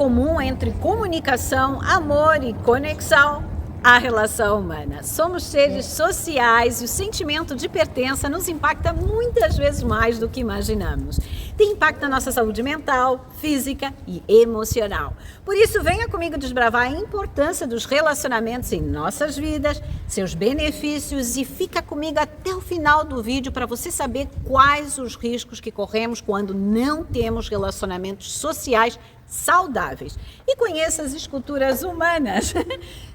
comum entre comunicação, amor e conexão? A relação humana. Somos seres sociais e o sentimento de pertença nos impacta muitas vezes mais do que imaginamos. Tem impacto na nossa saúde mental, física e emocional. Por isso, venha comigo desbravar a importância dos relacionamentos em nossas vidas, seus benefícios e fica comigo até o final do vídeo para você saber quais os riscos que corremos quando não temos relacionamentos sociais saudáveis. E conheça as esculturas humanas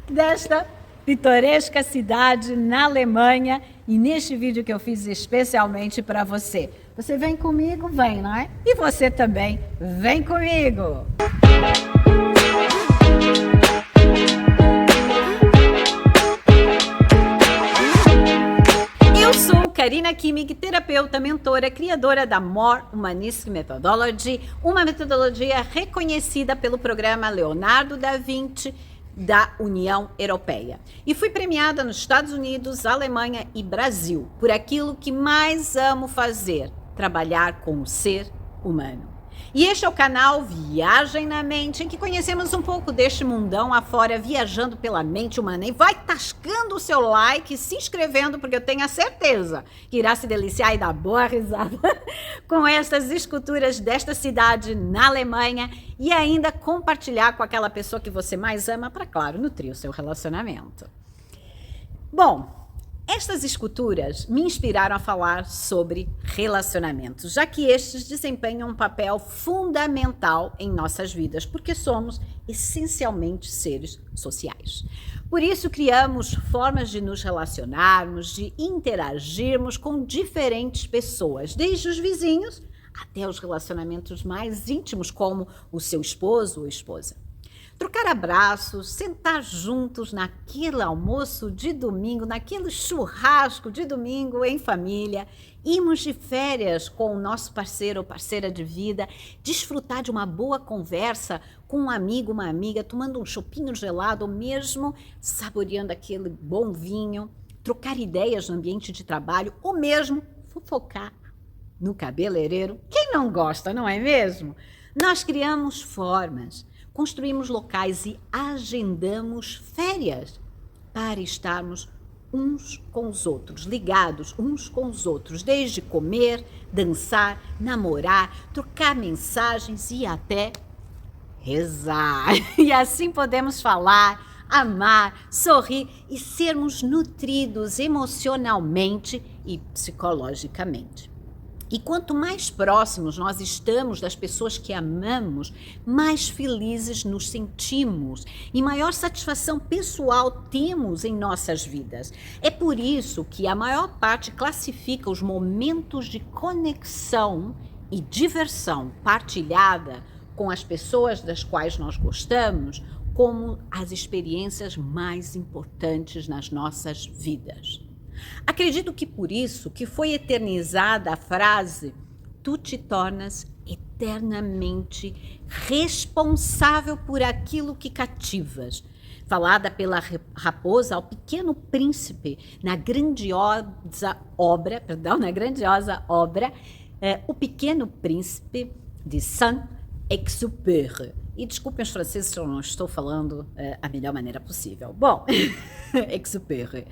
desta pitoresca cidade na Alemanha e neste vídeo que eu fiz especialmente para você. Você vem comigo? Vem, não é? E você também, vem comigo! Eu sou Karina Kimmig, terapeuta, mentora, criadora da More Humanistic Methodology, uma metodologia reconhecida pelo programa Leonardo da Vinci da União Europeia. E fui premiada nos Estados Unidos, Alemanha e Brasil por aquilo que mais amo fazer, trabalhar com o ser humano. E este é o canal Viagem na Mente, em que conhecemos um pouco deste mundão afora, viajando pela mente humana. E vai tascando o seu like e se inscrevendo, porque eu tenho a certeza que irá se deliciar e dar boa risada com estas esculturas desta cidade na Alemanha e ainda compartilhar com aquela pessoa que você mais ama para, claro, nutrir o seu relacionamento. Bom, estas esculturas me inspiraram a falar sobre relacionamentos, já que estes desempenham um papel fundamental em nossas vidas, porque somos essencialmente seres sociais. Por isso, criamos formas de nos relacionarmos, de interagirmos com diferentes pessoas, desde os vizinhos até os relacionamentos mais íntimos, como o seu esposo ou esposa. Trocar abraços, sentar juntos naquele almoço de domingo, naquele churrasco de domingo em família, irmos de férias com o nosso parceiro ou parceira de vida, desfrutar de uma boa conversa com um amigo, uma amiga, tomando um chopinho gelado ou mesmo saboreando aquele bom vinho, trocar ideias no ambiente de trabalho ou mesmo fofocar no cabeleireiro. Quem não gosta, não é mesmo? Nós criamos formas, construímos locais e agendamos férias para estarmos uns com os outros, ligados uns com os outros, desde comer, dançar, namorar, trocar mensagens e até rezar. E assim podemos falar, amar, sorrir e sermos nutridos emocionalmente e psicologicamente. E quanto mais próximos nós estamos das pessoas que amamos, mais felizes nos sentimos e maior satisfação pessoal temos em nossas vidas. É por isso que a maior parte classifica os momentos de conexão e diversão partilhada com as pessoas das quais nós gostamos como as experiências mais importantes nas nossas vidas. Acredito que por isso que foi eternizada a frase "tu te tornas eternamente responsável por aquilo que cativas", falada pela raposa ao pequeno príncipe na grandiosa obra O Pequeno Príncipe de Saint-Exupéry. E desculpem os franceses se eu não estou falando a melhor maneira possível. Bom, Exupéry.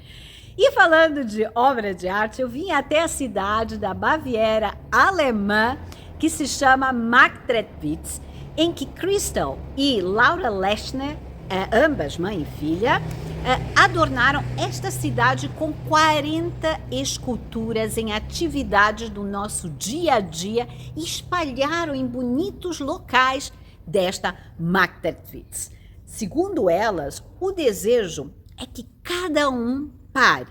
E falando de obra de arte, eu vim até a cidade da Baviera alemã, que se chama Marktredwitz, em que Crystal e Laura Lechner, ambas mãe e filha, adornaram esta cidade com 40 esculturas em atividades do nosso dia a dia e espalharam em bonitos locais desta Marktredwitz. Segundo elas, o desejo é que cada um pare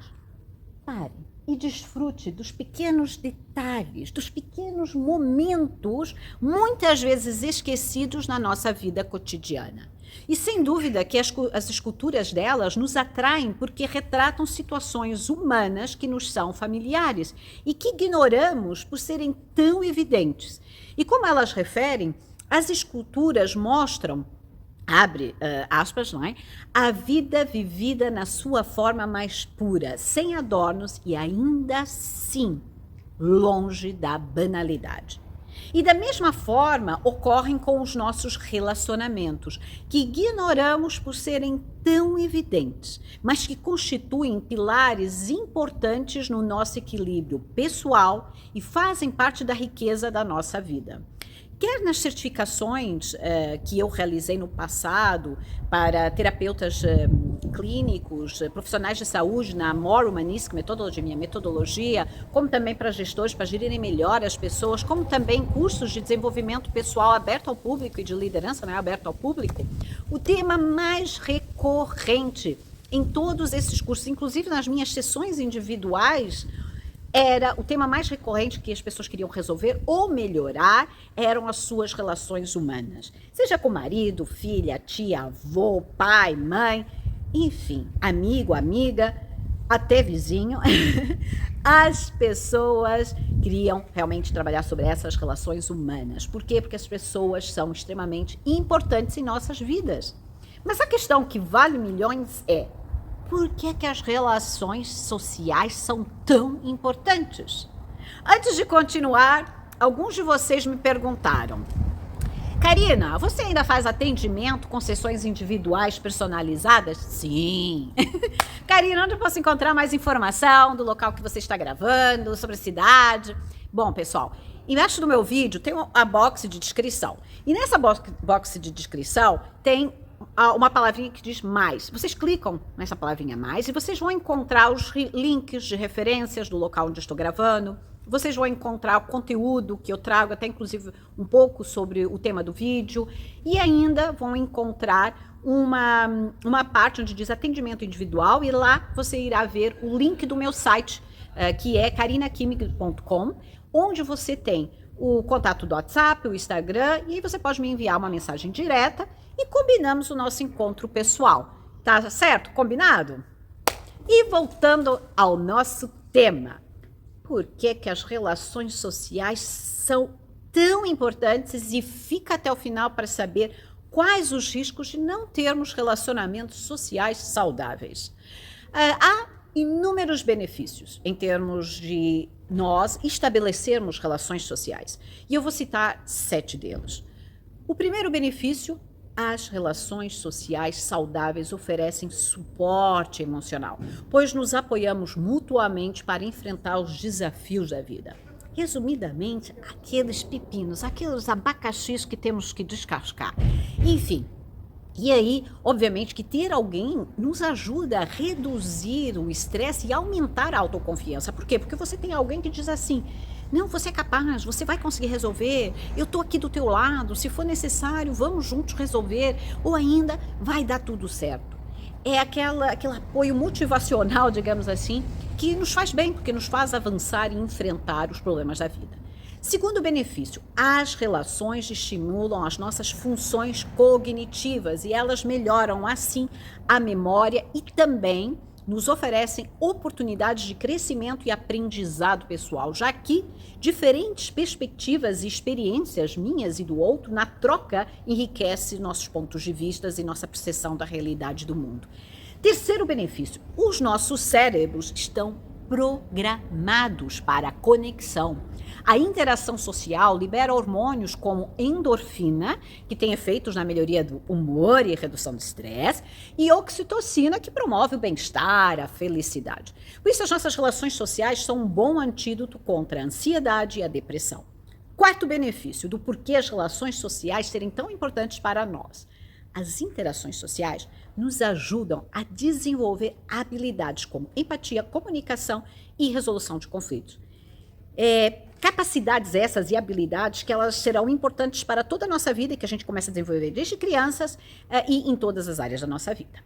e desfrute dos pequenos detalhes, dos pequenos momentos, muitas vezes esquecidos na nossa vida cotidiana. E sem dúvida que as esculturas delas nos atraem porque retratam situações humanas que nos são familiares e que ignoramos por serem tão evidentes. E como elas referem, as esculturas mostram, abre aspas, não é? A vida vivida na sua forma mais pura, sem adornos e ainda assim longe da banalidade. E da mesma forma ocorrem com os nossos relacionamentos, que ignoramos por serem tão evidentes, mas que constituem pilares importantes no nosso equilíbrio pessoal e fazem parte da riqueza da nossa vida. Quer nas certificações que eu realizei no passado para terapeutas clínicos, profissionais de saúde na More Humanistic Methodology, minha metodologia, como também para gestores, para gerirem melhor as pessoas, como também cursos de desenvolvimento pessoal aberto ao público e de liderança, né, aberto ao público, o tema mais recorrente em todos esses cursos, inclusive nas minhas sessões individuais, era o tema mais recorrente que as pessoas queriam resolver ou melhorar, eram as suas relações humanas. Seja com marido, filha, tia, avô, pai, mãe, enfim, amigo, amiga, até vizinho. As pessoas queriam realmente trabalhar sobre essas relações humanas. Por quê? Porque as pessoas são extremamente importantes em nossas vidas. Mas a questão que vale milhões é: por que as relações sociais são tão importantes? Antes de continuar, alguns de vocês me perguntaram: Karina, você ainda faz atendimento com sessões individuais personalizadas? Sim. Karina, onde eu posso encontrar mais informação do local que você está gravando, sobre a cidade? Bom, pessoal, embaixo do meu vídeo tem a box de descrição. E nessa box de descrição tem uma palavrinha que diz mais. Vocês clicam nessa palavrinha mais e vocês vão encontrar os links de referências do local onde eu estou gravando. Vocês vão encontrar o conteúdo que eu trago, até inclusive um pouco sobre o tema do vídeo. E ainda vão encontrar uma parte onde diz atendimento individual, e lá você irá ver o link do meu site, que é karinakimig.com, onde você tem o contato do WhatsApp, o Instagram, e aí você pode me enviar uma mensagem direta e combinamos o nosso encontro pessoal. Tá certo? Combinado? E voltando ao nosso tema, por que as relações sociais são tão importantes, e fica até o final para saber quais os riscos de não termos relacionamentos sociais saudáveis. Há inúmeros benefícios em termos de nós estabelecermos relações sociais. E eu vou citar 7 deles. O primeiro benefício: as relações sociais saudáveis oferecem suporte emocional, pois nos apoiamos mutuamente para enfrentar os desafios da vida. Resumidamente, aqueles pepinos, aqueles abacaxis que temos que descascar. Enfim. E aí, obviamente, que ter alguém nos ajuda a reduzir o estresse e aumentar a autoconfiança. Por quê? Porque você tem alguém que diz assim: não, você é capaz, você vai conseguir resolver, eu estou aqui do teu lado, se for necessário, vamos juntos resolver, ou ainda, vai dar tudo certo. É aquele apoio motivacional, digamos assim, que nos faz bem, porque nos faz avançar e enfrentar os problemas da vida. Segundo benefício: as relações estimulam as nossas funções cognitivas e elas melhoram, assim, a memória e também nos oferecem oportunidades de crescimento e aprendizado pessoal, já que diferentes perspectivas e experiências minhas e do outro na troca enriquece nossos pontos de vista e nossa percepção da realidade do mundo. Terceiro benefício: os nossos cérebros estão programados para a conexão. A interação social libera hormônios como endorfina, que tem efeitos na melhoria do humor e redução do estresse, e oxitocina, que promove o bem-estar, a felicidade. Por isso, as nossas relações sociais são um bom antídoto contra a ansiedade e a depressão. Quarto benefício do porquê as relações sociais serem tão importantes para nós: as interações sociais nos ajudam a desenvolver habilidades como empatia, comunicação e resolução de conflitos. Capacidades essas e habilidades que elas serão importantes para toda a nossa vida e que a gente começa a desenvolver desde crianças e em todas as áreas da nossa vida.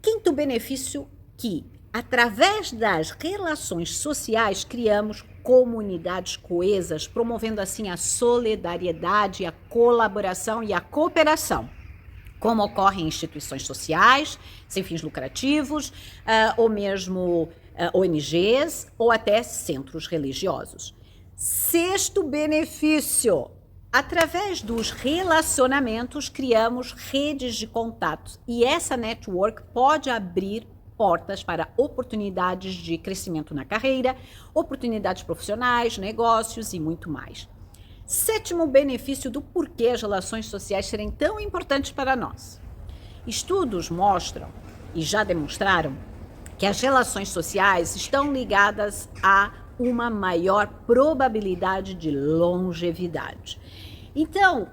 Quinto benefício: que através das relações sociais criamos comunidades coesas, promovendo assim a solidariedade, a colaboração e a cooperação, como ocorre em instituições sociais, sem fins lucrativos, ou mesmo ONGs, ou até centros religiosos. Sexto benefício: através dos relacionamentos criamos redes de contatos e essa network pode abrir portas para oportunidades de crescimento na carreira, oportunidades profissionais, negócios e muito mais. Sétimo benefício do porquê as relações sociais serem tão importantes para nós. Estudos mostram, e já demonstraram, que as relações sociais estão ligadas a uma maior probabilidade de longevidade. Então,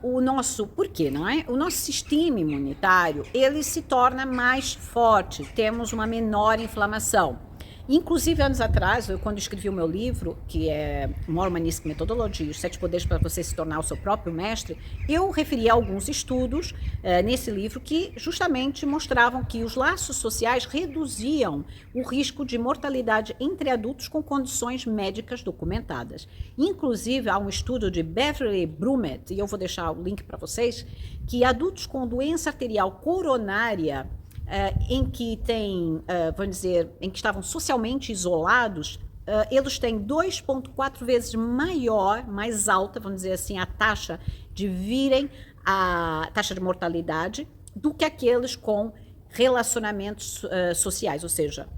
por quê, não é? O nosso sistema imunitário, ele se torna mais forte, temos uma menor inflamação. Inclusive, anos atrás, quando escrevi o meu livro, que é More Humanistic Methodology, os 7 poderes para você se tornar o seu próprio mestre, eu referi a alguns estudos nesse livro que justamente mostravam que os laços sociais reduziam o risco de mortalidade entre adultos com condições médicas documentadas. Inclusive, há um estudo de Beverly Brumet, e eu vou deixar o link para vocês, que adultos com doença arterial coronária em que em que estavam socialmente isolados, eles têm 2,4 vezes mais alta, vamos dizer assim, a taxa de mortalidade do que aqueles com relacionamentos sociais, ou seja,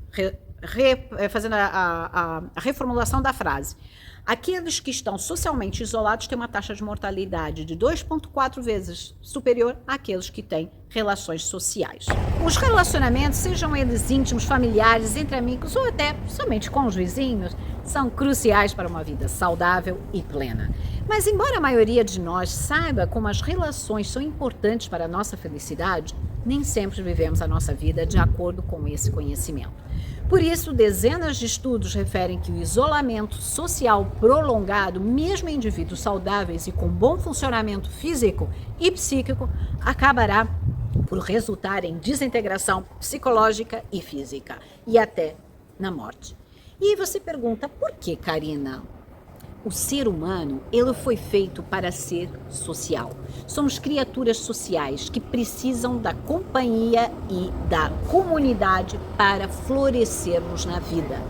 fazendo a reformulação da frase. Aqueles que estão socialmente isolados têm uma taxa de mortalidade de 2,4 vezes superior àqueles que têm relações sociais. Os relacionamentos, sejam eles íntimos, familiares, entre amigos ou até somente com os vizinhos, são cruciais para uma vida saudável e plena. Mas embora a maioria de nós saiba como as relações são importantes para a nossa felicidade, nem sempre vivemos a nossa vida de acordo com esse conhecimento. Por isso, dezenas de estudos referem que o isolamento social prolongado, mesmo em indivíduos saudáveis e com bom funcionamento físico e psíquico, acabará por resultar em desintegração psicológica e física, e até na morte. E você pergunta, por que, Karina? O ser humano, ele foi feito para ser social. Somos criaturas sociais que precisam da companhia e da comunidade para florescermos na vida.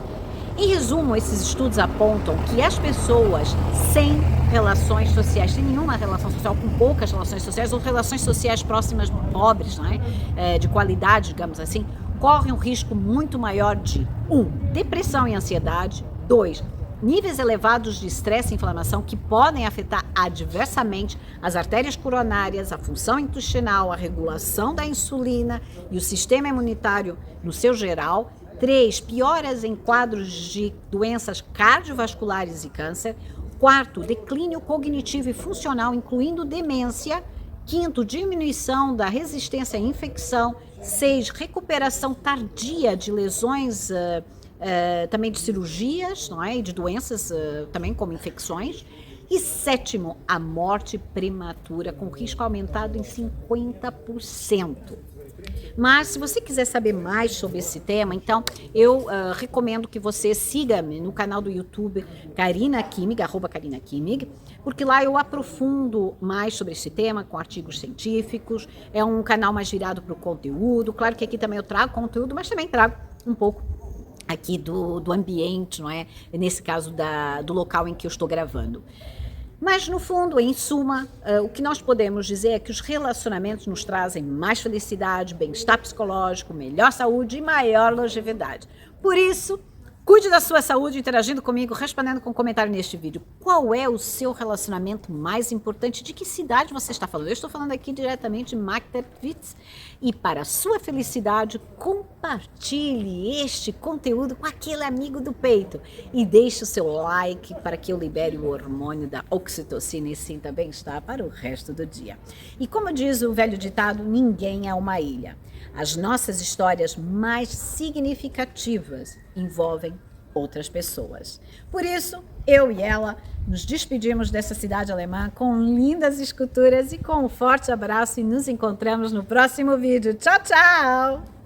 Em resumo, esses estudos apontam que as pessoas sem relações sociais, sem nenhuma relação social, com poucas relações sociais ou relações sociais próximas pobres, não é? De qualidade, digamos assim, correm um risco muito maior de 1. Depressão e ansiedade, 2. Níveis elevados de estresse e inflamação que podem afetar adversamente as artérias coronárias, a função intestinal, a regulação da insulina e o sistema imunitário no seu geral. 3. Pioras em quadros de doenças cardiovasculares e câncer. 4. Declínio cognitivo e funcional, incluindo demência. 5. Diminuição da resistência à infecção. 6. Recuperação tardia de lesões também de cirurgias, não é? E de doenças também como infecções. E 7, a morte prematura, com risco aumentado em 50%. Mas se você quiser saber mais sobre esse tema, então eu recomendo que você siga-me no canal do YouTube Karina Kimig, @KarinaKimig, porque lá eu aprofundo mais sobre esse tema com artigos científicos. É um canal mais virado para o conteúdo. Claro que aqui também eu trago conteúdo, mas também trago um pouco aqui do ambiente, não é? Nesse caso do local em que eu estou gravando. Mas, no fundo, em suma, o que nós podemos dizer é que os relacionamentos nos trazem mais felicidade, bem-estar psicológico, melhor saúde e maior longevidade. Por isso, cuide da sua saúde interagindo comigo, respondendo com um comentário neste vídeo. Qual é o seu relacionamento mais importante? De que cidade você está falando? Eu estou falando aqui diretamente de Magdeburg. E para a sua felicidade, compartilhe este conteúdo com aquele amigo do peito. E deixe o seu like para que eu libere o hormônio da oxitocina e sinta bem-estar para o resto do dia. E como diz o velho ditado, ninguém é uma ilha. As nossas histórias mais significativas envolvem outras pessoas. Por isso, eu e ela nos despedimos dessa cidade alemã com lindas esculturas e com um forte abraço e nos encontramos no próximo vídeo. Tchau, tchau!